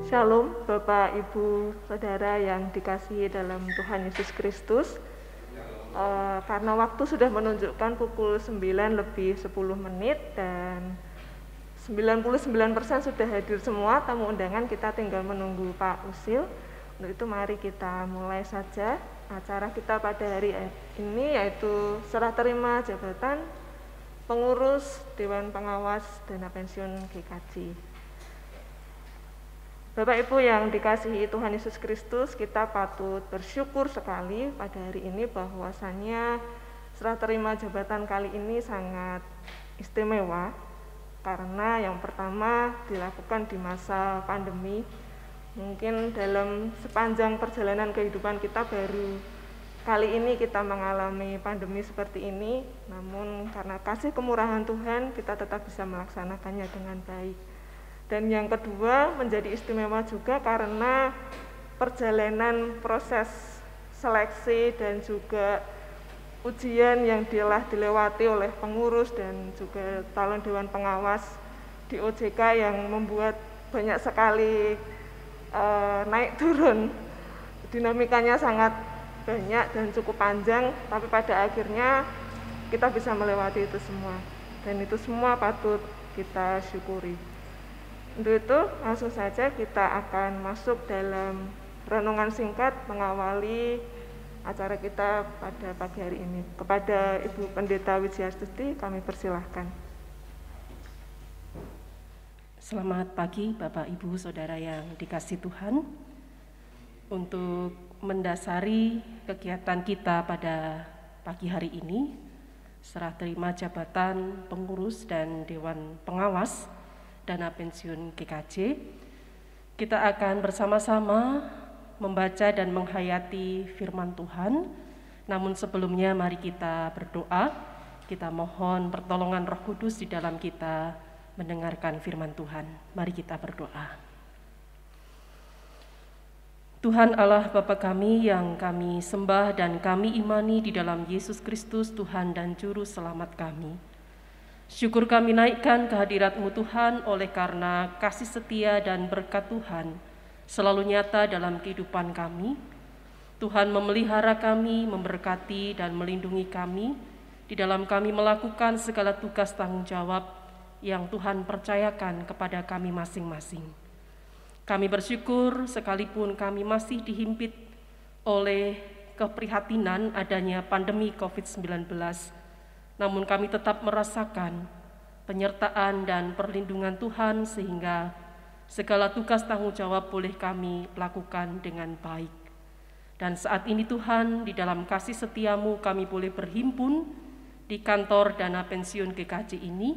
Shalom Bapak, Ibu, Saudara yang dikasihi dalam Tuhan Yesus Kristus. Karena waktu sudah menunjukkan pukul 9 lebih 10 menit dan 99% sudah hadir semua tamu undangan, kita tinggal menunggu Pak Usil. Untuk itu mari kita mulai saja acara kita pada hari ini, yaitu serah terima jabatan pengurus Dewan Pengawas Dana Pensiun GKJ. Bapak Ibu yang dikasihi Tuhan Yesus Kristus, kita patut bersyukur sekali pada hari ini bahwasannya serah terima jabatan kali ini sangat istimewa, karena yang pertama dilakukan di masa pandemi. Mungkin dalam sepanjang perjalanan kehidupan kita baru kali ini kita mengalami pandemi seperti ini, namun karena kasih kemurahan Tuhan kita tetap bisa melaksanakannya dengan baik. Dan yang kedua menjadi istimewa juga karena perjalanan proses seleksi dan juga ujian yang telah dilewati oleh pengurus dan juga calon Dewan Pengawas di OJK yang membuat banyak sekali naik turun. Dinamikanya sangat banyak dan cukup panjang, tapi pada akhirnya kita bisa melewati itu semua. Dan itu semua patut kita syukuri. Untuk itu langsung saja kita akan masuk dalam renungan singkat mengawali acara kita pada pagi hari ini. Kepada Ibu Pendeta Wijiastuti kami persilahkan. Selamat pagi Bapak Ibu Saudara yang dikasihi Tuhan. Untuk mendasari kegiatan kita pada pagi hari ini, serah terima jabatan pengurus dan Dewan Pengawas Dana Pensiun GKJ, kita akan bersama-sama membaca dan menghayati firman Tuhan. Namun sebelumnya mari kita berdoa, kita mohon pertolongan Roh Kudus di dalam kita mendengarkan firman Tuhan. Mari kita berdoa. Tuhan Allah Bapa kami yang kami sembah dan kami imani di dalam Yesus Kristus Tuhan dan Juru Selamat kami. Syukur kami naikkan kehadirat-Mu Tuhan, oleh karena kasih setia dan berkat Tuhan selalu nyata dalam kehidupan kami. Tuhan memelihara kami, memberkati dan melindungi kami di dalam kami melakukan segala tugas tanggung jawab yang Tuhan percayakan kepada kami masing-masing. Kami bersyukur sekalipun kami masih dihimpit oleh keprihatinan adanya pandemi COVID-19, namun kami tetap merasakan penyertaan dan perlindungan Tuhan sehingga segala tugas tanggung jawab boleh kami lakukan dengan baik. Dan saat ini Tuhan, di dalam kasih setia-Mu kami boleh berhimpun di kantor Dana Pensiun GKJ ini.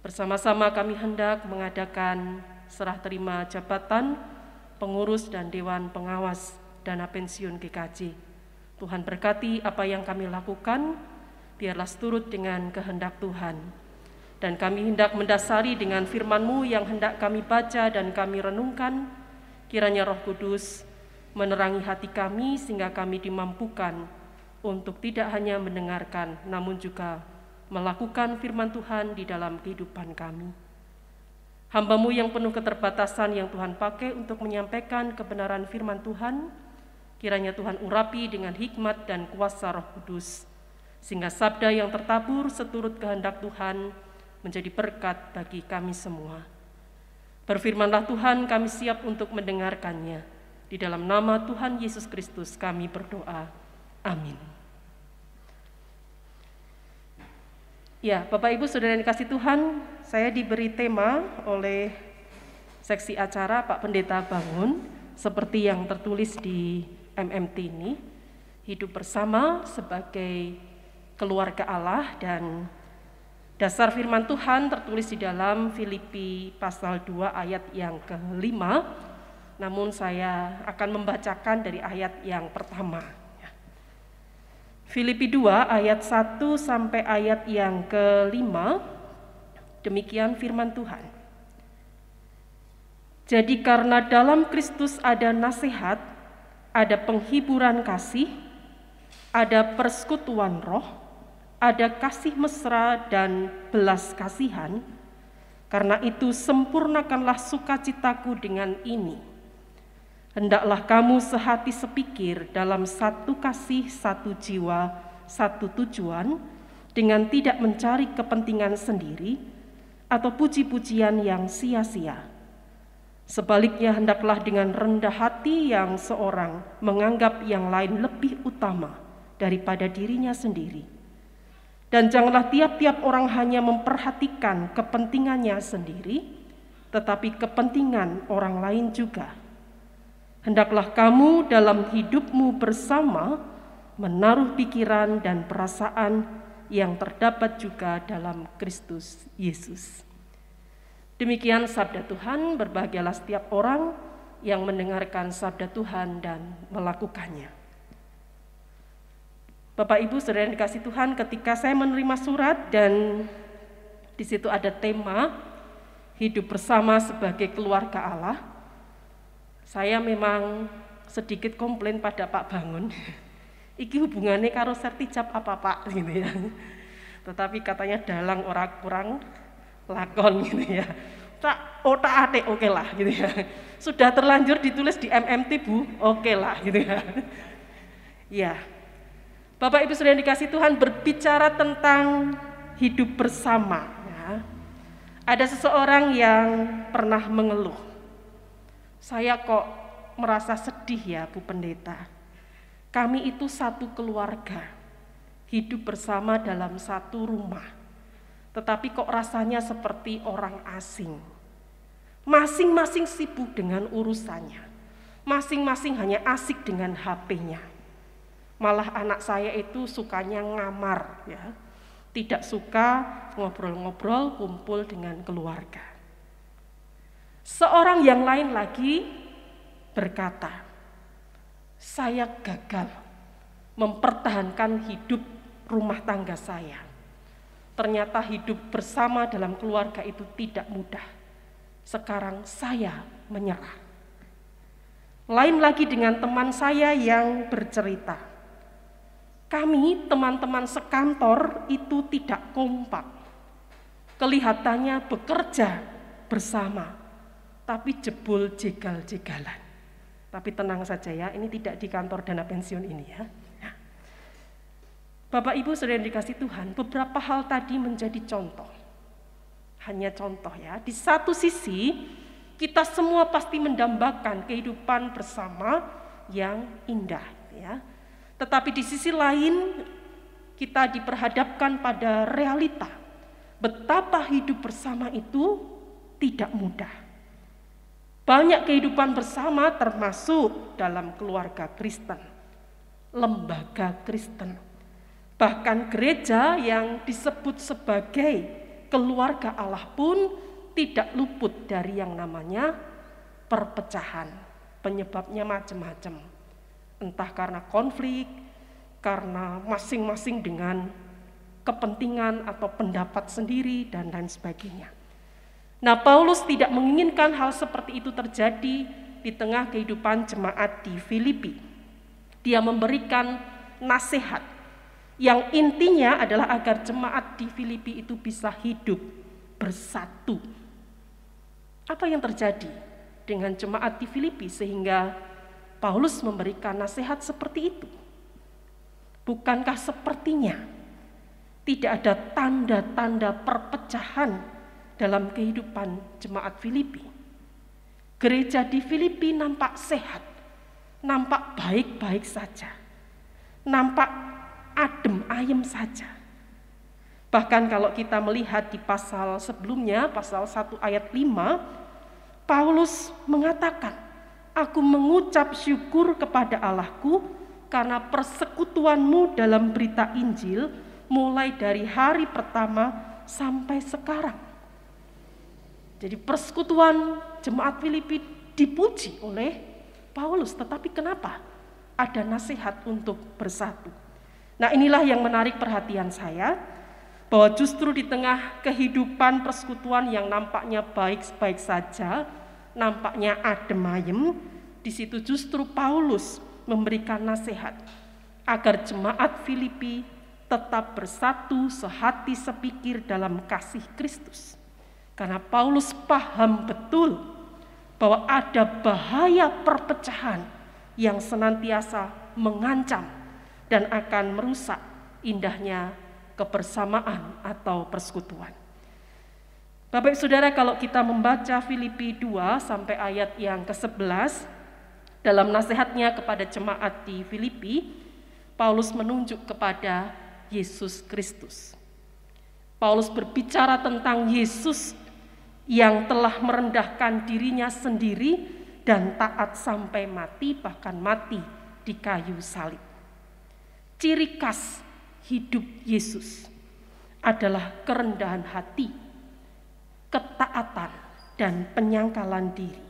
Bersama-sama kami hendak mengadakan serah terima jabatan pengurus dan Dewan Pengawas Dana Pensiun GKJ. Tuhan berkati apa yang kami lakukan, biarlah seturut dengan kehendak Tuhan. Dan kami hendak mendasari dengan firman-Mu yang hendak kami baca dan kami renungkan. Kiranya Roh Kudus menerangi hati kami sehingga kami dimampukan untuk tidak hanya mendengarkan, namun juga melakukan firman Tuhan di dalam kehidupan kami. Hamba-Mu yang penuh keterbatasan yang Tuhan pakai untuk menyampaikan kebenaran firman Tuhan, kiranya Tuhan urapi dengan hikmat dan kuasa Roh Kudus, sehingga sabda yang tertabur seturut kehendak Tuhan menjadi berkat bagi kami semua. Berfirmanlah Tuhan, kami siap untuk mendengarkannya. Di dalam nama Tuhan Yesus Kristus kami berdoa. Amin. Ya, Bapak Ibu Saudara yang dikasihi Tuhan, saya diberi tema oleh seksi acara Pak Pendeta Bangun, seperti yang tertulis di MMT ini, hidup bersama sebagai keluarga Allah, dan dasar firman Tuhan tertulis di dalam Filipi pasal 2 ayat yang ke-5. Namun saya akan membacakan dari ayat yang pertama. Filipi 2 ayat 1 sampai ayat yang ke-5. Demikian firman Tuhan. Jadi karena dalam Kristus ada nasihat, ada penghiburan kasih, ada persekutuan roh, ada kasih mesra dan belas kasihan, Karena itu sempurnakanlah sukacitaku dengan ini. Hendaklah kamu sehati sepikir dalam satu kasih, satu jiwa, satu tujuan, dengan tidak mencari kepentingan sendiri atau puji-pujian yang sia-sia. Sebaliknya hendaklah dengan rendah hati yang seorang menganggap yang lain lebih utama daripada dirinya sendiri. Dan janganlah tiap-tiap orang hanya memperhatikan kepentingannya sendiri, tetapi kepentingan orang lain juga. Hendaklah kamu dalam hidupmu bersama menaruh pikiran dan perasaan yang terdapat juga dalam Kristus Yesus. Demikian sabda Tuhan, berbahagialah setiap orang yang mendengarkan sabda Tuhan dan melakukannya. Bapak Ibu Saudara yang dikasihi Tuhan, ketika saya menerima surat dan di situ ada tema hidup bersama sebagai keluarga Allah, saya memang sedikit komplain pada Pak Bangun. Iki hubungannya karo sertijab apa Pak gitu ya. Tetapi katanya dalang orang kurang lakon gitu ya. Tak otak atik oke lah gitu ya. Sudah terlanjur ditulis di MMT Bu, oke lah gitu ya. Ya. Bapak Ibu Saudara yang dikasihi Tuhan, berbicara tentang hidup bersama ya. Ada seseorang yang pernah mengeluh. Saya kok merasa sedih ya Bu Pendeta. Kami itu satu keluarga, hidup bersama dalam satu rumah. Tetapi kok rasanya seperti orang asing. Masing-masing sibuk dengan urusannya. Masing-masing hanya asik dengan HP-nya. Malah anak saya itu sukanya ngamar ya. Tidak suka ngobrol-ngobrol, kumpul dengan keluarga. Seorang yang lain lagi berkata, saya gagal mempertahankan hidup rumah tangga saya. Ternyata hidup bersama dalam keluarga itu tidak mudah. Sekarang saya menyerah. Lain lagi dengan teman saya yang bercerita. Kami teman-teman sekantor itu tidak kompak. Kelihatannya bekerja bersama, tapi jebol jegal-jegalan. Tapi tenang saja ya, ini tidak di kantor dana pensiun ini ya. Bapak Ibu Saudara yang dikasihi Tuhan, beberapa hal tadi menjadi contoh. Hanya contoh ya. Di satu sisi, kita semua pasti mendambakan kehidupan bersama yang indah ya. Tetapi di sisi lain, kita diperhadapkan pada realita betapa hidup bersama itu tidak mudah. Banyak kehidupan bersama termasuk dalam keluarga Kristen, lembaga Kristen. Bahkan gereja yang disebut sebagai keluarga Allah pun tidak luput dari yang namanya perpecahan. Penyebabnya macam-macam. Entah karena konflik, karena masing-masing dengan kepentingan atau pendapat sendiri dan lain sebagainya. Nah, Paulus tidak menginginkan hal seperti itu terjadi di tengah kehidupan jemaat di Filipi. Dia memberikan nasihat yang intinya adalah agar jemaat di Filipi itu bisa hidup bersatu. Apa yang terjadi dengan jemaat di Filipi sehingga Paulus memberikan nasihat seperti itu? Bukankah sepertinya tidak ada tanda-tanda perpecahan dalam kehidupan jemaat Filipi? Gereja di Filipi nampak sehat, nampak baik-baik saja, nampak adem ayem saja. Bahkan kalau kita melihat di pasal sebelumnya, pasal 1 ayat 5, Paulus mengatakan, aku mengucap syukur kepada Allahku karena persekutuanmu dalam berita Injil mulai dari hari pertama sampai sekarang. Jadi persekutuan jemaat Filipi dipuji oleh Paulus, tetapi kenapa? Ada nasihat untuk bersatu. Nah, inilah yang menarik perhatian saya, bahwa justru di tengah kehidupan persekutuan yang nampaknya baik-baik saja, nampaknya adem ayem, di situ justru Paulus memberikan nasihat agar jemaat Filipi tetap bersatu, sehati sepikir dalam kasih Kristus. Karena Paulus paham betul bahwa ada bahaya perpecahan yang senantiasa mengancam dan akan merusak indahnya kebersamaan atau persekutuan. Bapak Ibu Saudara, kalau kita membaca Filipi 2 sampai ayat yang ke-11, dalam nasihatnya kepada jemaat di Filipi, Paulus menunjuk kepada Yesus Kristus. Paulus berbicara tentang Yesus yang telah merendahkan dirinya sendiri dan taat sampai mati, bahkan mati di kayu salib. Ciri khas hidup Yesus adalah kerendahan hati, ketaatan, dan penyangkalan diri.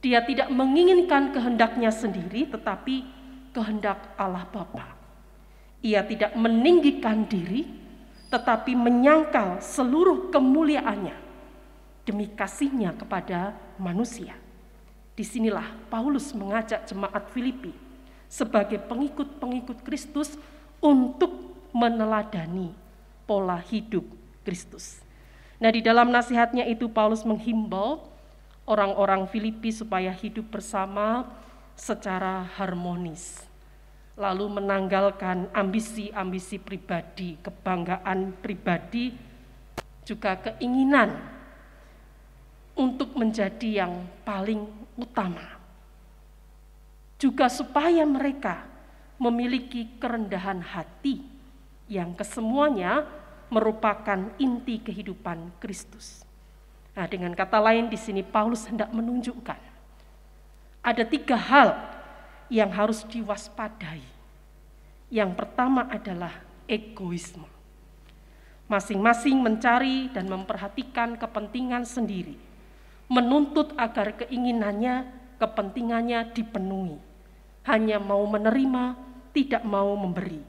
Dia tidak menginginkan kehendaknya sendiri, tetapi kehendak Allah Bapa. Ia tidak meninggikan diri, tetapi menyangkal seluruh kemuliaannya demi kasihnya kepada manusia. Disinilah Paulus mengajak jemaat Filipi sebagai pengikut-pengikut Kristus untuk meneladani pola hidup Kristus. Nah, di dalam nasihatnya itu Paulus menghimbau orang-orang Filipi supaya hidup bersama secara harmonis, lalu menanggalkan ambisi-ambisi pribadi, kebanggaan pribadi, juga keinginan untuk menjadi yang paling utama. Juga supaya mereka memiliki kerendahan hati yang kesemuanya merupakan inti kehidupan Kristus. Nah, dengan kata lain di sini Paulus hendak menunjukkan ada 3 hal yang harus diwaspadai. Yang pertama adalah egoisme. Masing-masing mencari dan memperhatikan kepentingan sendiri, menuntut agar keinginannya, kepentingannya dipenuhi. Hanya mau menerima, tidak mau memberi.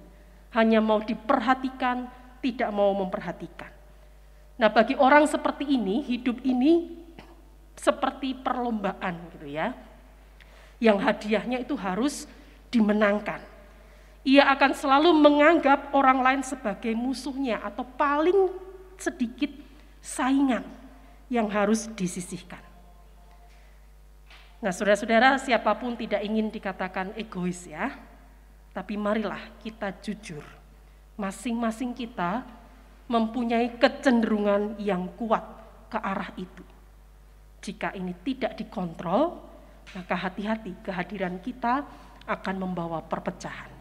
Hanya mau diperhatikan, tidak mau memperhatikan. Nah, bagi orang seperti ini, hidup ini seperti perlombaan gitu ya. Yang hadiahnya itu harus dimenangkan. Ia akan selalu menganggap orang lain sebagai musuhnya atau paling sedikit saingan yang harus disisihkan. Nah, saudara-saudara, siapapun tidak ingin dikatakan egois ya. Tapi marilah kita jujur. Masing-masing kita mempunyai kecenderungan yang kuat ke arah itu. Jika ini tidak dikontrol, maka hati-hati, kehadiran kita akan membawa perpecahan.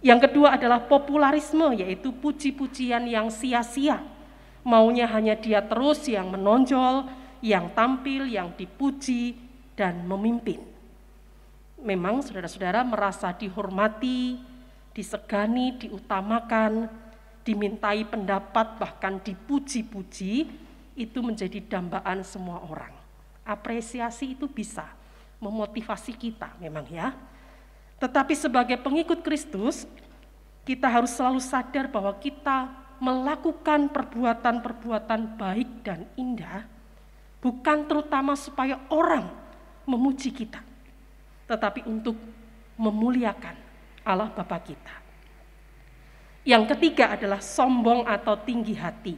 Yang kedua adalah popularisme, yaitu puji-pujian yang sia-sia. Maunya hanya dia terus yang menonjol, yang tampil, yang dipuji, dan memimpin. Memang saudara-saudara merasa dihormati, disegani, diutamakan, dimintai pendapat, bahkan dipuji-puji, itu menjadi dambaan semua orang. Apresiasi itu bisa memotivasi kita memang ya. Tetapi sebagai pengikut Kristus, kita harus selalu sadar bahwa kita melakukan perbuatan-perbuatan baik dan indah, bukan terutama supaya orang memuji kita, tetapi untuk memuliakan Allah Bapa kita. Yang ketiga adalah sombong atau tinggi hati,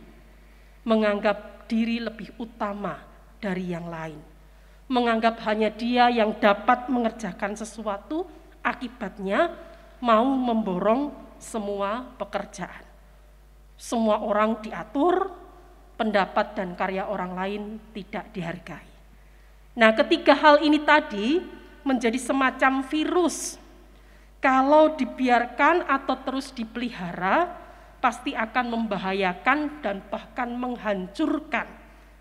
menganggap diri lebih utama dari yang lain, menganggap hanya dia yang dapat mengerjakan sesuatu, akibatnya mau memborong semua pekerjaan. Semua orang diatur, pendapat dan karya orang lain tidak dihargai. Nah, ketiga hal ini tadi menjadi semacam virus. Kalau dibiarkan atau terus dipelihara, pasti akan membahayakan dan bahkan menghancurkan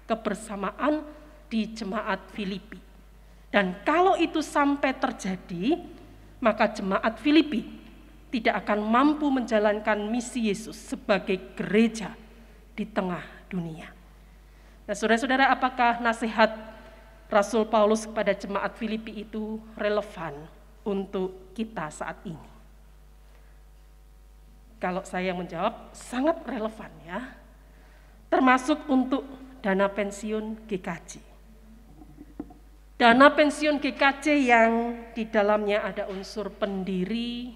kebersamaan di jemaat Filipi. Dan kalau itu sampai terjadi, maka jemaat Filipi tidak akan mampu menjalankan misi Yesus sebagai gereja di tengah dunia. Nah, saudara-saudara, apakah nasihat Rasul Paulus kepada jemaat Filipi itu relevan untuk kita saat ini? Kalau saya menjawab, sangat relevan ya. Termasuk untuk dana pensiun GKJ. Dana pensiun GKJ yang di dalamnya ada unsur pendiri,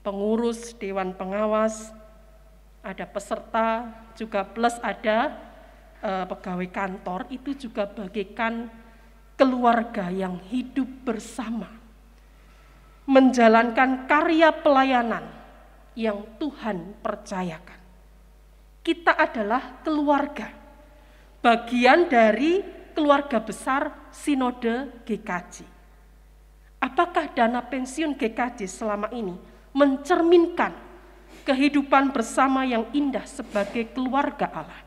pengurus, dewan pengawas, ada peserta, juga plus ada pegawai kantor itu juga bagaikan keluarga yang hidup bersama, menjalankan karya pelayanan yang Tuhan percayakan. Kita adalah keluarga, bagian dari keluarga besar Sinode GKJ. Apakah dana pensiun GKJ selama ini mencerminkan kehidupan bersama yang indah sebagai keluarga Allah?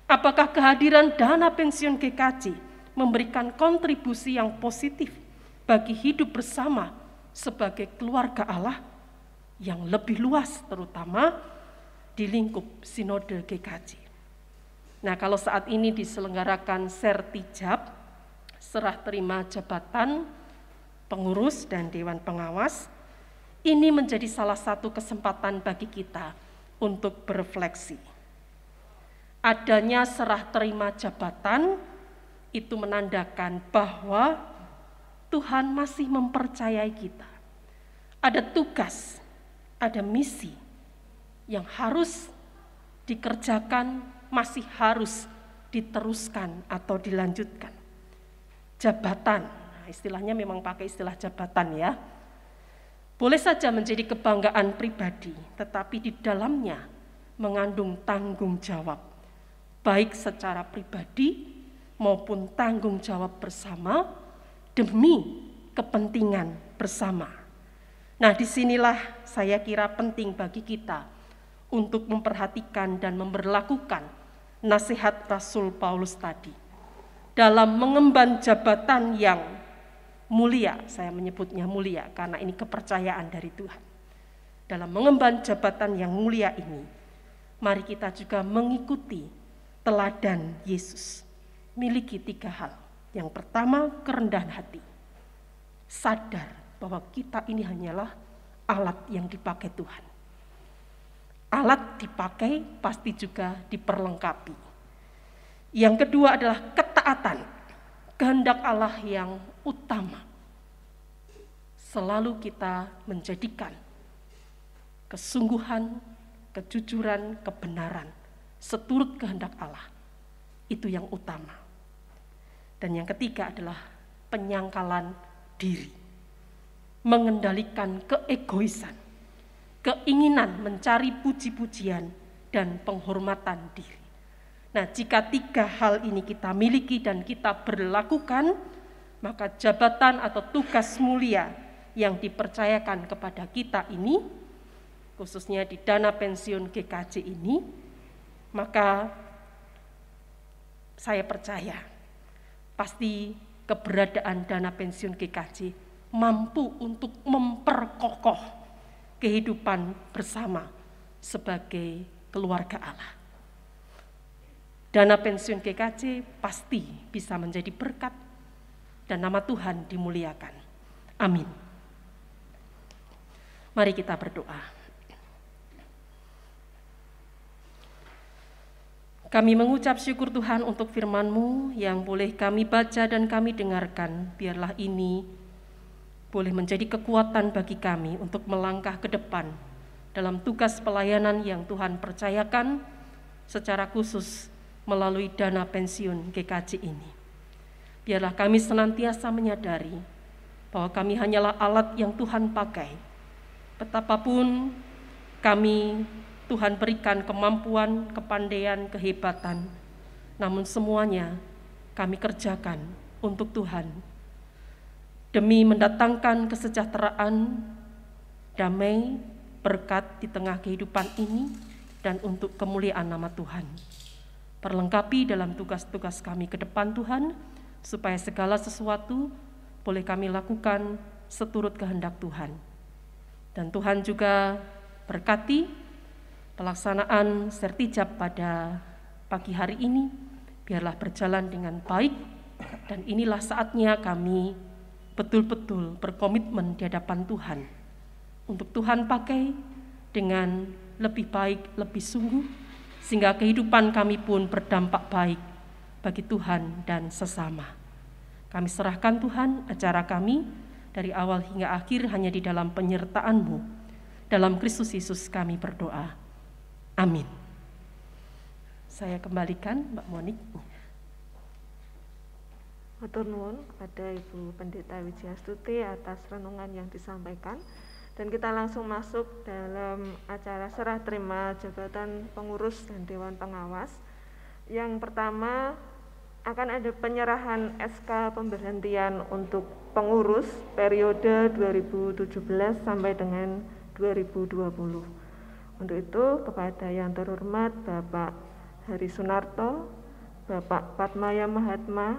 Apakah kehadiran dana pensiun GKJ memberikan kontribusi yang positif bagi hidup bersama sebagai keluarga Allah yang lebih luas, terutama di lingkup Sinode GKJ. Nah, kalau saat ini diselenggarakan sertijab, serah terima jabatan pengurus dan dewan pengawas, ini menjadi salah satu kesempatan bagi kita untuk berefleksi. Adanya serah terima jabatan itu menandakan bahwa Tuhan masih mempercayai kita. Ada tugas, ada misi yang harus dikerjakan, masih harus diteruskan atau dilanjutkan. Jabatan, istilahnya memang pakai istilah jabatan ya. Boleh saja menjadi kebanggaan pribadi, tetapi di dalamnya mengandung tanggung jawab, baik secara pribadi maupun tanggung jawab bersama demi kepentingan bersama. Nah, disinilah saya kira penting bagi kita untuk memperhatikan dan memberlakukan nasihat Rasul Paulus tadi. Dalam mengemban jabatan yang mulia, saya menyebutnya mulia karena ini kepercayaan dari Tuhan. Dalam mengemban jabatan yang mulia ini, mari kita juga mengikuti teladan Yesus. Miliki 3 hal. Yang pertama, kerendahan hati. Sadar bahwa kita ini hanyalah alat yang dipakai Tuhan. Alat dipakai pasti juga diperlengkapi. Yang kedua adalah ketaatan, kehendak Allah yang utama. Selalu kita menjadikan kesungguhan, kejujuran, kebenaran seturut kehendak Allah. Itu yang utama. Dan yang ketiga adalah penyangkalan diri. Mengendalikan keegoisan, keinginan mencari puji-pujian dan penghormatan diri. Nah, jika 3 hal ini kita miliki dan kita berlakukan, maka jabatan atau tugas mulia yang dipercayakan kepada kita ini, khususnya di dana pensiun GKJ ini, maka saya percaya pasti keberadaan dana pensiun GKJ mampu untuk memperkokoh kehidupan bersama sebagai keluarga Allah. Dana pensiun GKJ pasti bisa menjadi berkat dan nama Tuhan dimuliakan. Amin. Mari kita berdoa. Kami mengucap syukur Tuhan untuk firman-Mu yang boleh kami baca dan kami dengarkan. Biarlah ini boleh menjadi kekuatan bagi kami untuk melangkah ke depan dalam tugas pelayanan yang Tuhan percayakan secara khusus melalui dana pensiun GKJ ini. Biarlah kami senantiasa menyadari bahwa kami hanyalah alat yang Tuhan pakai. Betapapun kami Tuhan berikan kemampuan, kepandaian, kehebatan, namun semuanya kami kerjakan untuk Tuhan, demi mendatangkan kesejahteraan, damai, berkat di tengah kehidupan ini, dan untuk kemuliaan nama Tuhan. Perlengkapi dalam tugas-tugas kami ke depan Tuhan, supaya segala sesuatu boleh kami lakukan seturut kehendak Tuhan. Dan Tuhan juga berkati pelaksanaan sertijab pada pagi hari ini, biarlah berjalan dengan baik, dan inilah saatnya kami betul-betul berkomitmen di hadapan Tuhan, untuk Tuhan pakai dengan lebih baik, lebih sungguh, sehingga kehidupan kami pun berdampak baik bagi Tuhan dan sesama. Kami serahkan Tuhan acara kami dari awal hingga akhir hanya di dalam penyertaan-Mu. Dalam Kristus Yesus kami berdoa. Amin. Saya kembalikan Mbak Monik. Matur nuwun kepada Ibu Pendeta Wijiastuti atas renungan yang disampaikan, dan kita langsung masuk dalam acara serah terima jabatan pengurus dan Dewan Pengawas. Yang pertama akan ada penyerahan SK pemberhentian untuk pengurus periode 2017 sampai dengan 2020. Untuk itu kepada yang terhormat Bapak Hari Sunarto, Bapak Patmaya Mahatma,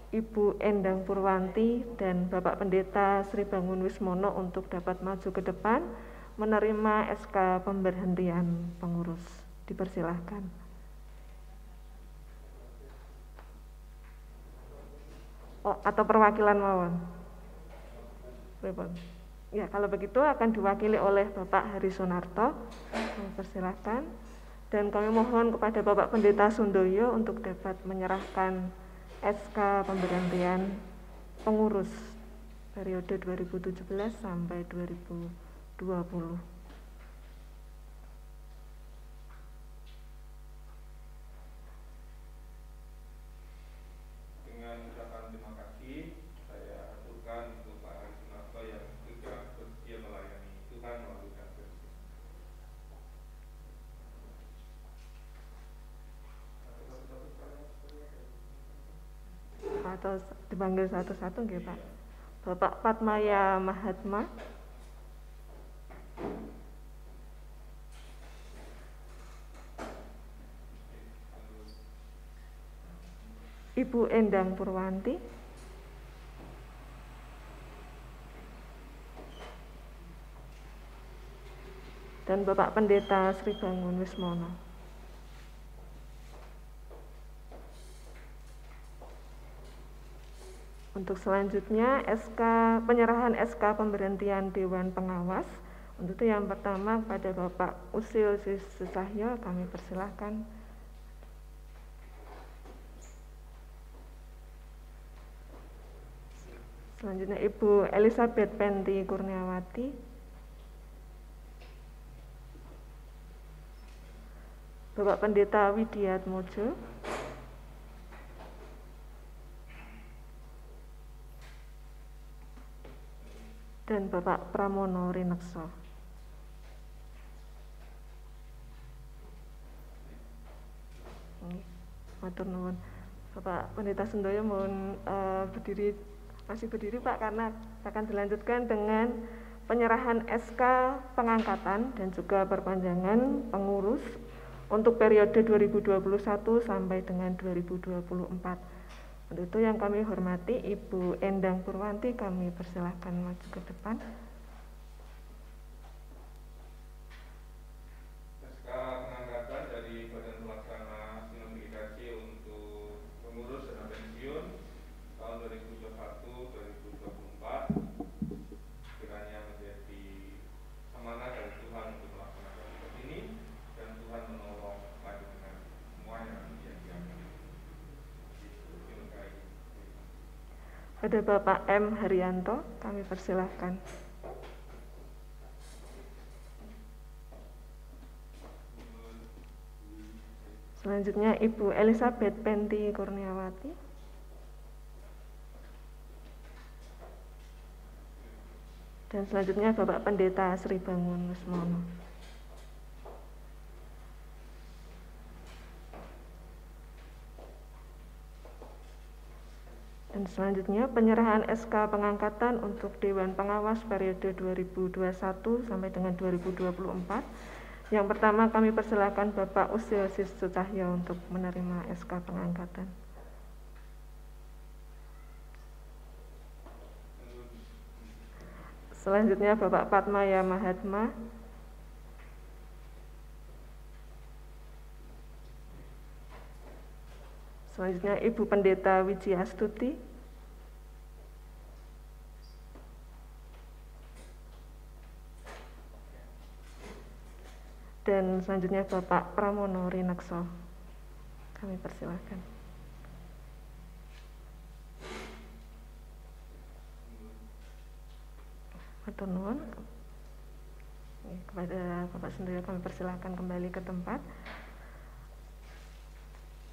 Ibu Endang Purwanti, dan Bapak Pendeta Sri Bangun Wismono untuk dapat maju ke depan menerima SK pemberhentian pengurus. Dipersilahkan. Atau perwakilan mawon. Ya, kalau begitu akan diwakili oleh Bapak Hari Sunarto. Persilahkan. Dan kami mohon kepada Bapak Pendeta Sundoyo untuk dapat menyerahkan SK pemberhentian pengurus periode 2017 sampai 2020. Dengan ucapan terima kasih, saya aturkan untuk Pak Hari Sunarto yang sudah bersedia melayani Tuhan melalui konferensi. Atau dipanggil satu-satu nggih, Pak. Bapak Patmaya Mahatma, Ibu Endang Purwanti, dan Bapak Pendeta Sri Bangun Wismono. Untuk selanjutnya penyerahan SK pemberhentian Dewan Pengawas. Untuk itu yang pertama pada Bapak Usil Susahyo, kami persilahkan. Selanjutnya Ibu Elizabeth Penti Kurniawati, Bapak Pendeta Widiatmojo, dan Bapak Pramono Rinekso. Matur nuwun. Bapak Pendeta Sundoyo mohon masih berdiri Pak, karena akan dilanjutkan dengan penyerahan SK pengangkatan dan juga perpanjangan pengurus untuk periode 2021 sampai dengan 2024. Untuk itu yang kami hormati Ibu Endang Purwanti, kami persilahkan maju ke depan. SK pengangkatan dari Badan Pelaksana Sinodikasi untuk pengurus dan pensiun tahun 2021-2024 kiranya menjadi amanah dari Tuhan untuk melaksanakan tugas ini, dan Tuhan menolong panjenengan semuanya yang diamankan. Pada Bapak M. Haryanto, kami persilahkan. Selanjutnya Ibu Elizabeth Penti Kurniawati, dan selanjutnya Bapak Pendeta Sri Bangun Wismono. Dan selanjutnya penyerahan SK pengangkatan untuk Dewan Pengawas periode 2021 sampai dengan 2024. Yang pertama kami persilakan Bapak Usil Susahyo untuk menerima SK pengangkatan. Selanjutnya Bapak Patmaya Mahatma, selanjutnya Ibu Pendeta Wijiastuti, dan selanjutnya Bapak Pramono Rinekso. Kami persilahkan. Matur nuwun. Kepada Bapak Sundoyo kami persilahkan kembali ke tempat.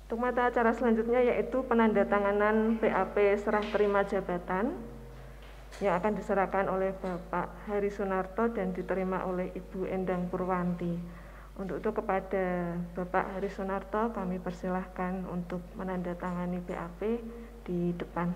Untuk mata acara selanjutnya yaitu penandatanganan BAP serah terima jabatan yang akan diserahkan oleh Bapak Hari Sunarto dan diterima oleh Ibu Endang Purwanti. Untuk itu kepada Bapak Hari Sunarto kami persilahkan untuk menandatangani BAP di depan.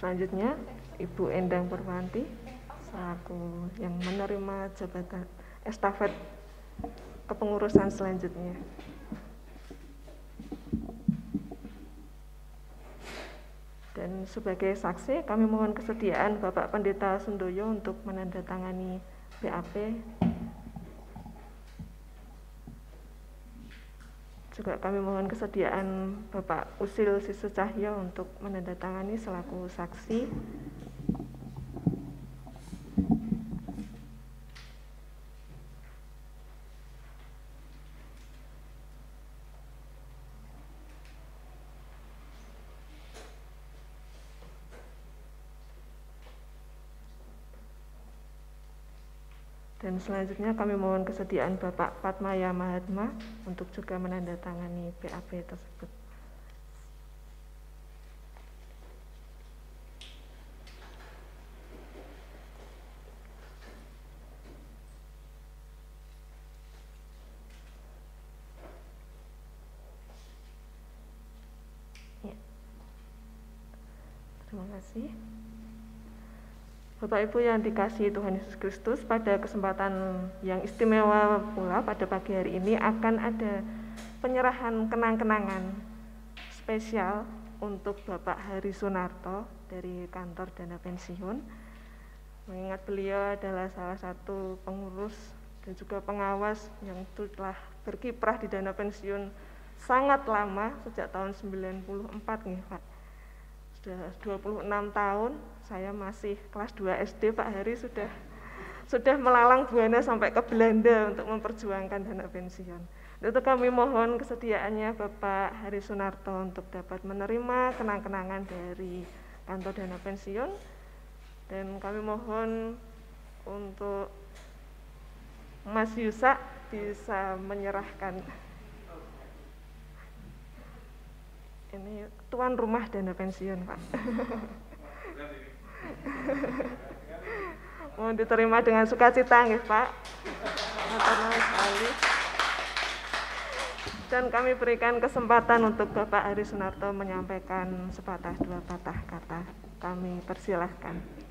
Selanjutnya, Ibu Endang Purwanti selaku yang menerima jabatan estafet kepengurusan selanjutnya. Dan sebagai saksi, kami mohon kesediaan Bapak Pendeta Sundoyo untuk menandatangani BAP. Juga kami mohon kesediaan Bapak Usil Sisu Cahyo untuk menandatangani selaku saksi. Dan selanjutnya kami mohon kesediaan Bapak Patmaya Mahatma untuk juga menandatangani BAP tersebut. Ya. Terima kasih. Bapak Ibu yang dikasihi Tuhan Yesus Kristus, pada kesempatan yang istimewa pula pada pagi hari ini akan ada penyerahan kenang-kenangan spesial untuk Bapak Hari Sunarto dari kantor dana pensiun. Mengingat beliau adalah salah satu pengurus dan juga pengawas yang telah berkiprah di dana pensiun sangat lama, sejak tahun 94 nih Pak. Sudah 26 tahun, saya masih kelas 2 SD, Pak Hari sudah melalang buana sampai ke Belanda untuk memperjuangkan dana pensiun. Itu kami mohon kesediaannya Bapak Hari Sunarto untuk dapat menerima kenang-kenangan dari kantor dana pensiun, dan kami mohon untuk Mas Yusak bisa menyerahkan ini tuan rumah dana pensiun, Pak. Mohon diterima dengan sukacita nggih, Pak. Matur sekali. Dan kami berikan kesempatan untuk Bapak Hari Sunarto menyampaikan sepatah dua patah kata. Kami persilahkan.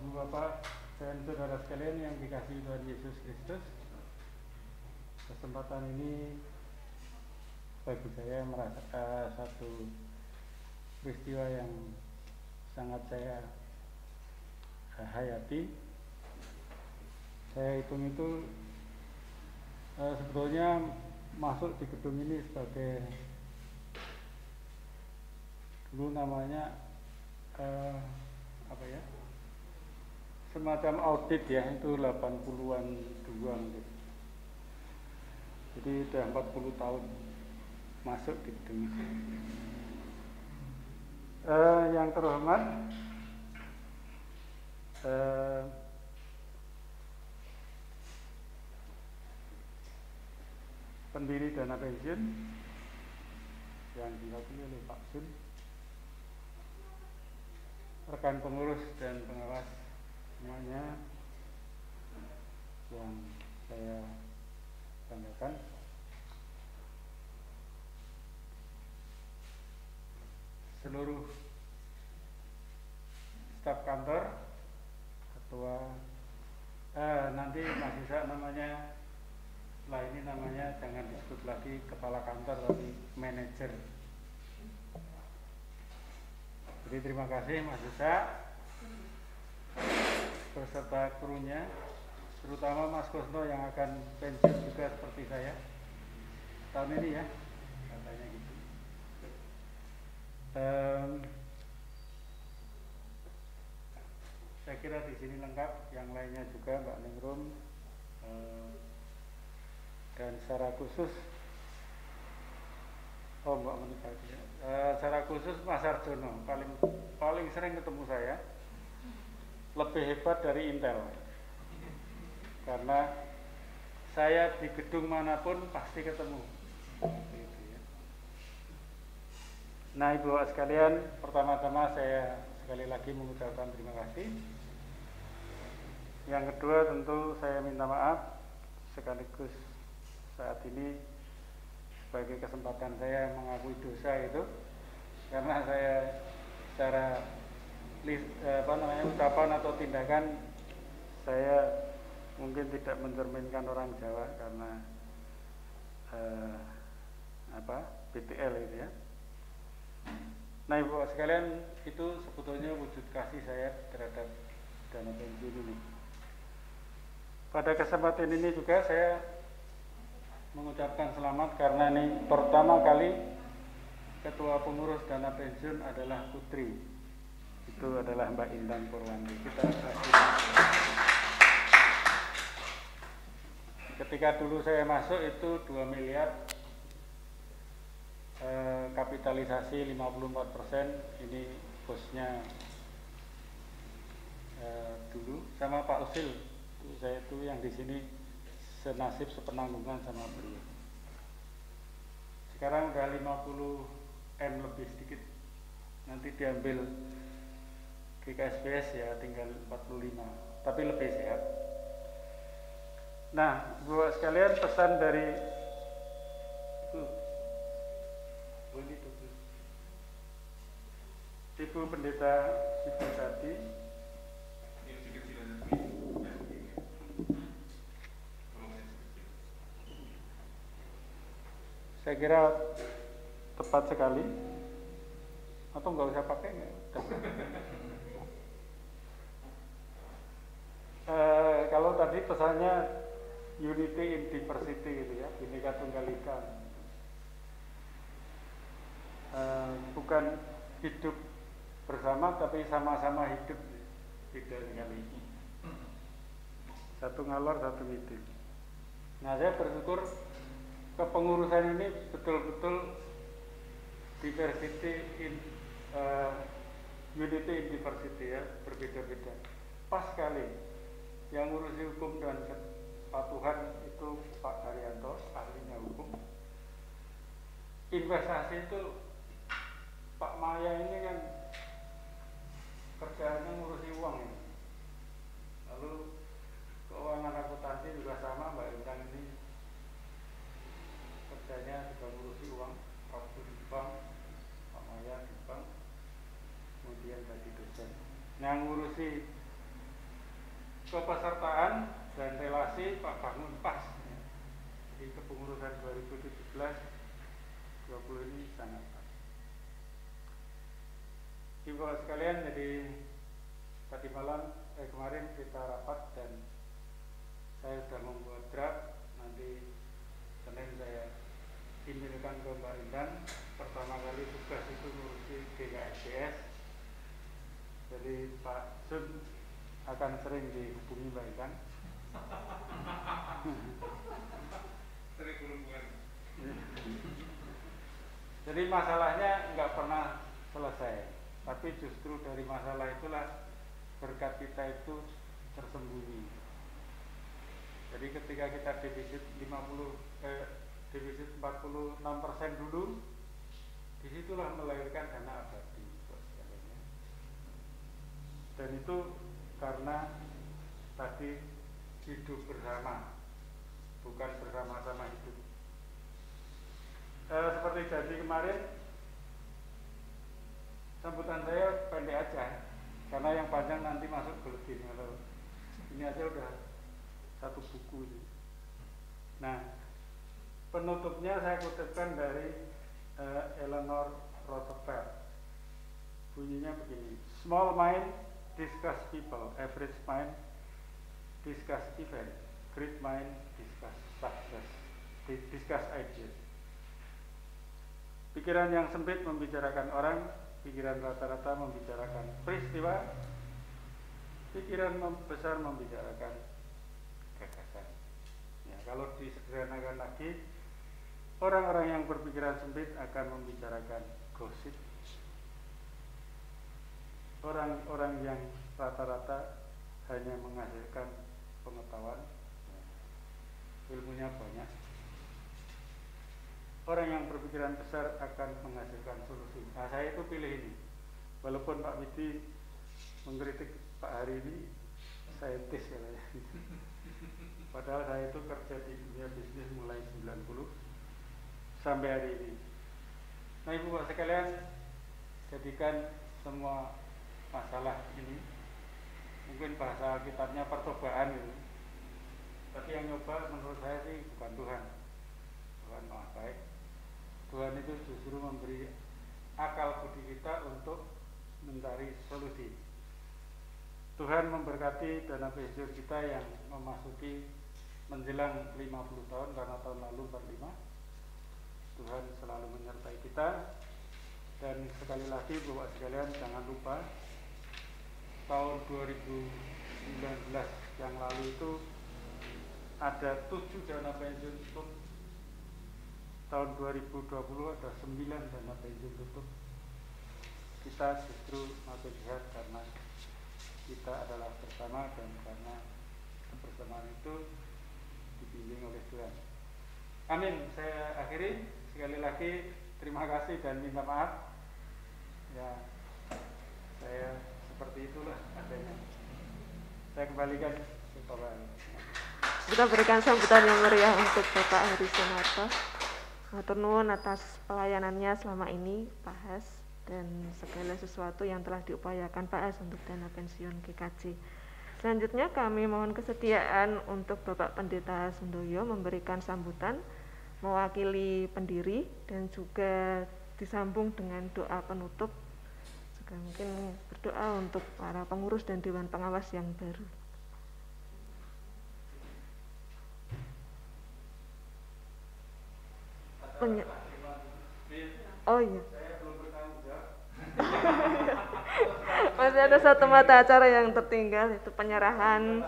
Bapak dan saudara sekalian yang dikasihi Tuhan Yesus Kristus, kesempatan ini bagi saya merasakan satu peristiwa yang sangat saya hayati. Saya hitung itu sebetulnya masuk di gedung ini sebagai dulu namanya semacam audit ya, itu 80-an duluan gitu. Jadi sudah 40 tahun masuk di gedung ini. Yang terhormat pendiri dana pensiun yang diwakili oleh Pak Sun, rekan pengurus dan pengawas semuanya yang saya banggakan. seluruh staf kantor, ketua, nanti Mas Isa namanya, setelah ini namanya jangan disebut lagi kepala kantor tapi manajer. Jadi terima kasih Mas Isa beserta krunya, terutama Mas Kusno yang akan pensiun juga seperti saya tahun ini ya, katanya gitu. Saya kira di sini lengkap, yang lainnya juga Mbak Ningrum, dan secara khusus Mbak Monika, secara khusus Mas Arjono paling sering ketemu saya, lebih hebat dari Intel, karena saya di gedung manapun pasti ketemu. Gitu ya. Nah Ibu Bapak sekalian, pertama-tama saya sekali lagi mengucapkan terima kasih. Yang kedua tentu saya minta maaf sekaligus saat ini sebagai kesempatan saya mengakui dosa itu, karena saya secara ucapan atau tindakan saya mungkin tidak mencerminkan orang Jawa karena BTL itu ya. Nah Ibu Bapak sekalian, itu sebetulnya wujud kasih saya terhadap dana pensiun ini. Pada kesempatan ini juga saya mengucapkan selamat karena ini pertama kali ketua pengurus dana pensiun adalah putri. Itu adalah Mbak Intan Purwanti. Kita kasih. Ketika dulu saya masuk itu 2 miliar, kapitalisasi 54%, ini bosnya dulu sama Pak Usil. Saya itu yang di sini senasib sepenanggungan sama beliau. Sekarang udah 50M lebih sedikit. Nanti diambil GKSBS ya tinggal 45, tapi lebih sehat. Nah, Bapak sekalian, pesan dari Ibu Pendeta Ibu tadi. Saya kira tepat sekali, atau nggak usah pakai nggak? Kalau tadi pesannya unity in diversity gitu ya, Bhinneka Tunggal Ika, bukan hidup bersama tapi sama-sama hidup, beda sekali. Satu ngalor satu ngidul. Nah saya bersyukur kepengurusan ini betul-betul diversity in unity in diversity ya, berbeda-beda. Pas sekali yang ngurusi hukum dan kepatuhan itu Pak Haryanto, ahlinya hukum. Investasi itu Pak Maya ini kan kerjaannya ngurusi uang ini. Lalu keuangan akuntansi juga sama, Mbak Intan ini kerjanya juga ngurusi uang, waktu di bank, Pak Maya di bank, kemudian jadi dosen. Yang ngurusi kepesertaan dan relasi Pak Bangun Pas ya. Di kepengurusan 2017-20 ini sangat pas. Ibu sekalian, jadi tadi malam kemarin kita rapat dan saya sudah membuat draft. Nanti Senin saya emailkan ke Mbak Intan. Pertama kali tugas itu ngurusi GKSBS. Jadi Pak Sun akan sering dihubungi Mbak Intan. Sering berhubungan. Jadi masalahnya nggak pernah selesai, tapi justru dari masalah itulah berkat kita itu tersembunyi. Jadi ketika kita defisit 46% dulu, disitulah melahirkan dana abadi. Dan itu karena tadi hidup bersama, bukan bersama-sama hidup. Seperti janji kemarin, sambutan saya pendek aja, karena yang panjang nanti masuk buletin. Kalau ini aja udah satu buku ini. Nah, penutupnya saya kutipkan dari Eleanor Roosevelt. Bunyinya begini: small mind discuss people, average mind discuss event, great mind discuss success, discuss ideas. Pikiran yang sempit membicarakan orang, pikiran rata-rata membicarakan peristiwa, pikiran besar membicarakan gagasan. Ya, kalau disederhanakan lagi, orang-orang yang berpikiran sempit akan membicarakan gosip. Orang-orang yang rata-rata hanya menghasilkan pengetahuan, ilmunya banyak. Orang yang berpikiran besar akan menghasilkan solusi. Nah, saya itu pilih ini. Walaupun Pak Widi mengkritik Pak Hari ini saintis ya. Padahal saya itu kerja di dunia bisnis mulai 90 sampai hari ini. Nah, Ibu Bapak sekalian, jadikan semua masalah ini, mungkin bahasa kitabnya percobaan gitu. Tapi yang nyoba menurut saya sih bukan Tuhan. Tuhan maha baik. Tuhan itu justru memberi akal budi kita untuk mencari solusi. Tuhan memberkati dana pensiun kita yang memasuki menjelang 50 tahun, karena tahun lalu 45. Tuhan selalu menyertai kita. Dan sekali lagi Bapak sekalian, jangan lupa tahun 2019 yang lalu itu ada 7 dana pensiun tutup. Tahun 2020 ada 9 dana pensiun tutup. Kita justru makin sehat karena kita adalah bersama, dan karena kebersamaan itu dibimbing oleh Tuhan. Amin. Saya akhiri. Sekali lagi terima kasih dan minta maaf. Ya, saya seperti itulah adanya. Saya kembalikan ke Bapak. Kita berikan sambutan yang meriah untuk Bapak Heri Sunarto. Matur nuwun atas pelayanannya selama ini, Pak Has, dan segala sesuatu yang telah diupayakan Pak Has untuk dana pensiun GKJ. Selanjutnya kami mohon kesediaan untuk Bapak Pendeta Sundoyo memberikan sambutan mewakili pendiri, dan juga disambung dengan doa penutup. Juga mungkin berdoa untuk para pengurus dan Dewan Pengawas yang baru. Oh iya. Masih ada satu mata acara yang tertinggal, itu penyerahan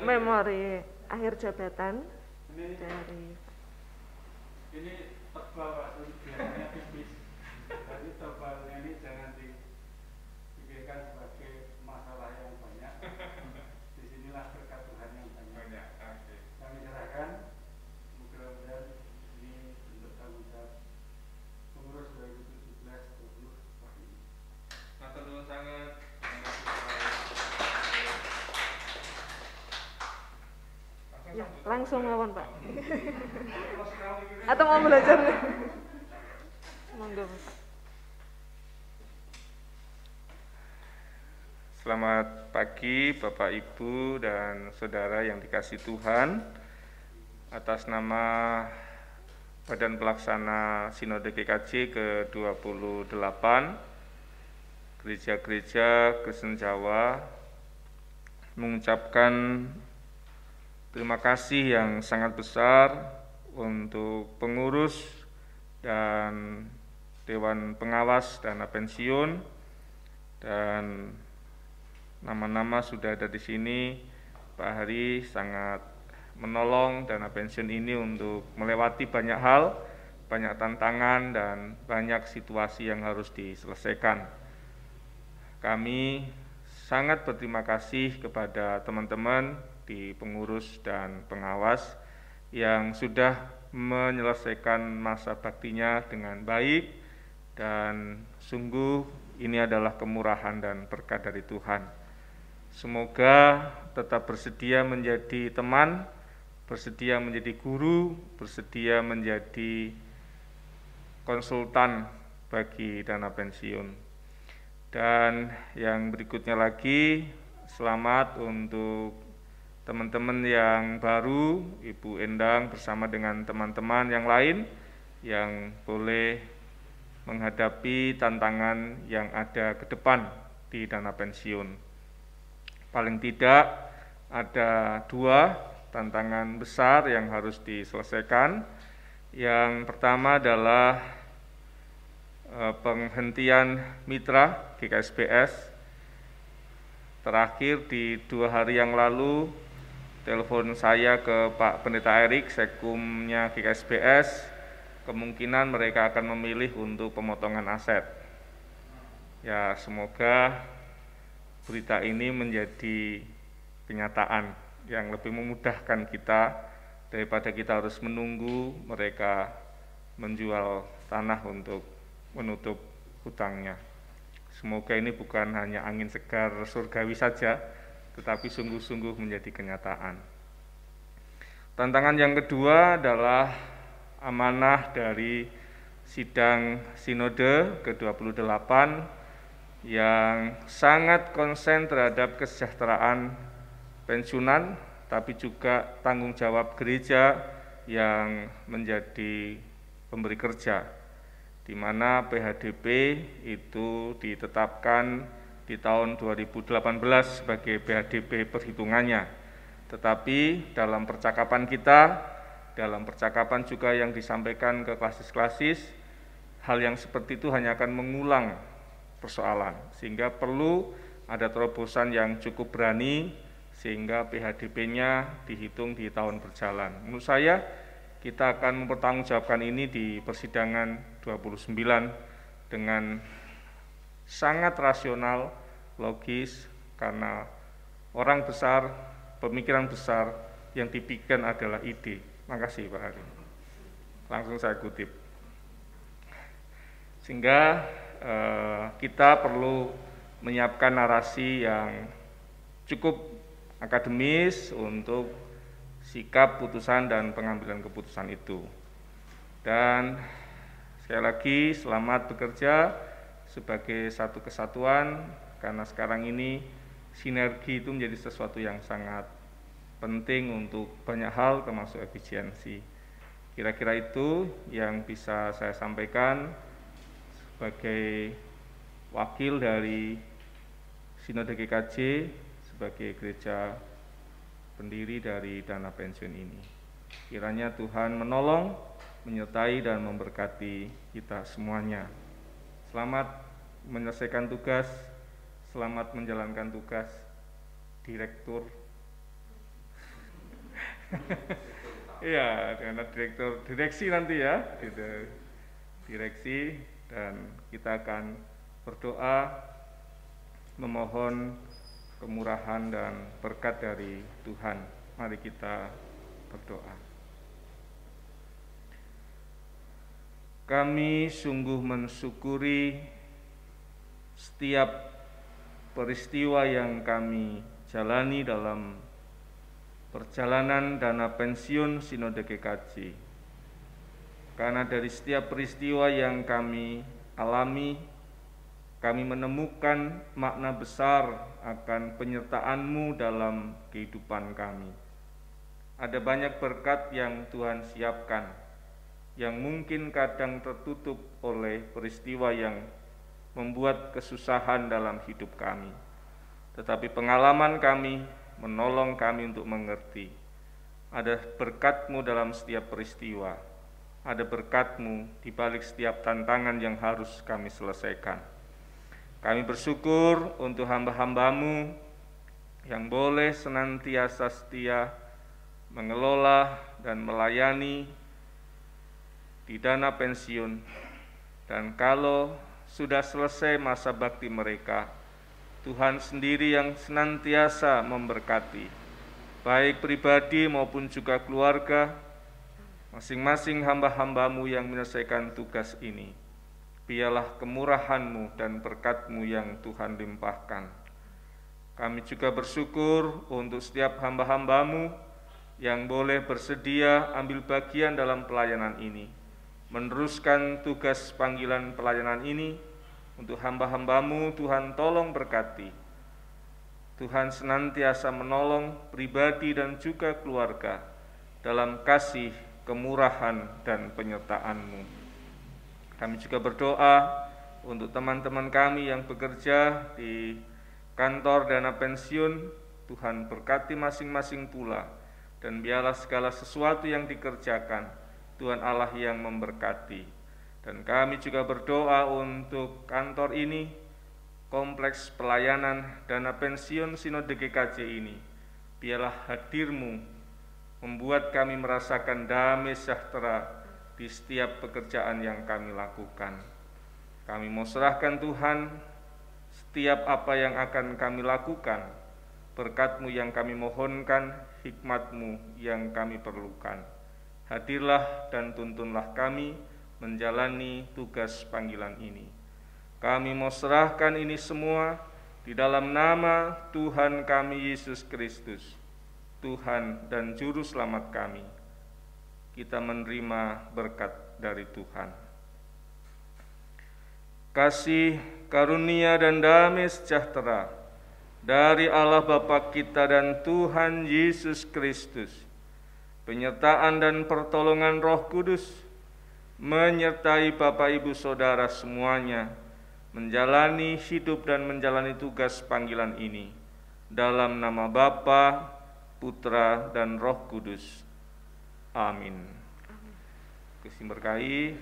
memori akhir jabatan dari ini tebal Pak, biasanya tipis. Jadi tebalnya ini jangan dipikirkan sebagai masalah yang banyak. Disinilah berkat Tuhan yang banyak. Kami serahkan, mudah-mudahan ini untuk tanggung jawab pengurus 2017-20 ini. Matur nuwun sangat. ya, langsung ngawon Pak. Atau mau belajar? Monggo Pak. Selamat pagi Bapak Ibu dan Saudara yang dikasihi Tuhan. Atas nama Badan Pelaksana Sinode GKJ ke-28 Gereja-Gereja Kristen Jawa mengucapkan terima kasih yang sangat besar untuk pengurus dan Dewan Pengawas dana pensiun, dan nama-nama sudah ada di sini. Pak Hari sangat menolong dana pensiun ini untuk melewati banyak hal, banyak tantangan, dan banyak situasi yang harus diselesaikan. Kami sangat berterima kasih kepada teman-teman di pengurus dan pengawas yang sudah menyelesaikan masa baktinya dengan baik, dan sungguh ini adalah kemurahan dan berkat dari Tuhan. Semoga tetap bersedia menjadi teman, bersedia menjadi guru, bersedia menjadi konsultan bagi dana pensiun. Dan yang berikutnya lagi, selamat untuk teman-teman yang baru, Ibu Endang bersama dengan teman-teman yang lain yang boleh menghadapi tantangan yang ada ke depan di dana pensiun. Paling tidak ada 2 tantangan besar yang harus diselesaikan. Yang pertama adalah penghentian mitra GKSBS. Terakhir di 2 hari yang lalu, telepon saya ke Pak Pendeta Erik, Sekumnya GKSBS, kemungkinan mereka akan memilih untuk pemotongan aset. Ya, semoga berita ini menjadi kenyataan yang lebih memudahkan kita daripada kita harus menunggu mereka menjual tanah untuk menutup hutangnya. Semoga ini bukan hanya angin segar surgawi saja, tetapi sungguh-sungguh menjadi kenyataan. Tantangan yang kedua adalah amanah dari sidang Sinode ke-28 yang sangat konsen terhadap kesejahteraan pensiunan, tapi juga tanggung jawab gereja yang menjadi pemberi kerja, di mana PHDP itu ditetapkan di tahun 2018 sebagai PHDP perhitungannya. Tetapi dalam percakapan kita, dalam percakapan juga yang disampaikan ke klasis-klasis, hal yang seperti itu hanya akan mengulang persoalan, sehingga perlu ada terobosan yang cukup berani, sehingga PHDP-nya dihitung di tahun berjalan. Menurut saya, kita akan mempertanggungjawabkan ini di persidangan 29 dengan sangat rasional, logis, karena orang besar, pemikiran besar yang dipikirkan adalah ide. Makasih Pak Hari. Langsung saya kutip. Sehingga kita perlu menyiapkan narasi yang cukup akademis untuk sikap putusan dan pengambilan keputusan itu. Dan sekali lagi selamat bekerja sebagai satu kesatuan, karena sekarang ini sinergi itu menjadi sesuatu yang sangat penting untuk banyak hal termasuk efisiensi. Kira-kira itu yang bisa saya sampaikan sebagai wakil dari Sinode GKJ sebagai gereja pendiri dari dana pensiun ini. Kiranya Tuhan menolong, menyertai dan memberkati kita semuanya. Selamat menyelesaikan tugas, selamat menjalankan tugas direktur. Iya, dengan direksi nanti ya, direksi, dan kita akan berdoa memohon kemurahan dan berkat dari Tuhan. Mari kita berdoa. Kami sungguh mensyukuri setiap peristiwa yang kami jalani dalam perjalanan dana pensiun Sinode GKJ. Karena dari setiap peristiwa yang kami alami, kami menemukan makna besar akan penyertaan-Mu dalam kehidupan kami. Ada banyak berkat yang Tuhan siapkan, yang mungkin kadang tertutup oleh peristiwa yang membuat kesusahan dalam hidup kami. Tetapi pengalaman kami menolong kami untuk mengerti. Ada berkat-Mu dalam setiap peristiwa, ada berkat-Mu di balik setiap tantangan yang harus kami selesaikan. Kami bersyukur untuk hamba-hamba-Mu yang boleh senantiasa setia mengelola dan melayani di dana pensiun, dan kalau sudah selesai masa bakti mereka, Tuhan sendiri yang senantiasa memberkati, baik pribadi maupun juga keluarga, masing-masing hamba-hamba-Mu yang menyelesaikan tugas ini. Biarlah kemurahan-Mu dan berkat-Mu yang Tuhan limpahkan. Kami juga bersyukur untuk setiap hamba-hamba-Mu yang boleh bersedia ambil bagian dalam pelayanan ini. meneruskan tugas panggilan pelayanan ini. Untuk hamba-hambamu, Tuhan tolong berkati. Tuhan senantiasa menolong pribadi dan juga keluarga dalam kasih, kemurahan, dan penyertaan-Mu. Kami juga berdoa untuk teman-teman kami yang bekerja di kantor dana pensiun. Tuhan berkati masing-masing pula, dan biarlah segala sesuatu yang dikerjakan Tuhan Allah yang memberkati. Dan kami juga berdoa untuk kantor ini, kompleks pelayanan dana pensiun Sinode GKJ ini. Biarlah hadir-Mu membuat kami merasakan damai sejahtera di setiap pekerjaan yang kami lakukan. Kami mau serahkan Tuhan setiap apa yang akan kami lakukan, berkat-Mu yang kami mohonkan, hikmat-Mu yang kami perlukan. Hadirlah dan tuntunlah kami menjalani tugas panggilan ini. Kami mau serahkan ini semua di dalam nama Tuhan kami Yesus Kristus, Tuhan dan Juru Selamat kami. Kita menerima berkat dari Tuhan. Kasih, karunia, dan damai sejahtera dari Allah Bapa kita dan Tuhan Yesus Kristus, penyertaan dan pertolongan Roh Kudus menyertai Bapak Ibu Saudara semuanya menjalani hidup dan menjalani tugas panggilan ini dalam nama Bapa, Putra, dan Roh Kudus. Amin. Gusti berkahi,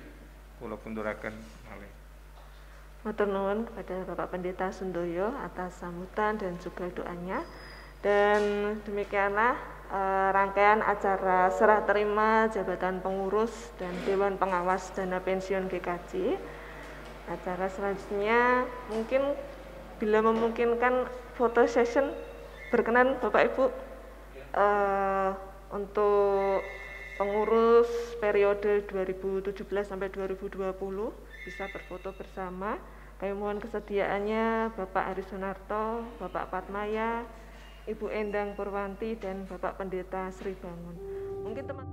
kula punduraken malih. Matur nuwun kepada Bapak Pendeta Sundoyo atas sambutan dan juga doanya. Dan demikianlah rangkaian acara serah terima jabatan pengurus dan Dewan Pengawas Dana Pensiun GKJ. Acara selanjutnya mungkin bila memungkinkan foto session, berkenan Bapak Ibu untuk pengurus periode 2017 sampai 2020 bisa berfoto bersama. Kami mohon kesediaannya Bapak Ari Sunarto, Bapak Patmaya, Ibu Endang Purwanti, dan Bapak Pendeta Sri Bangun. Mungkin teman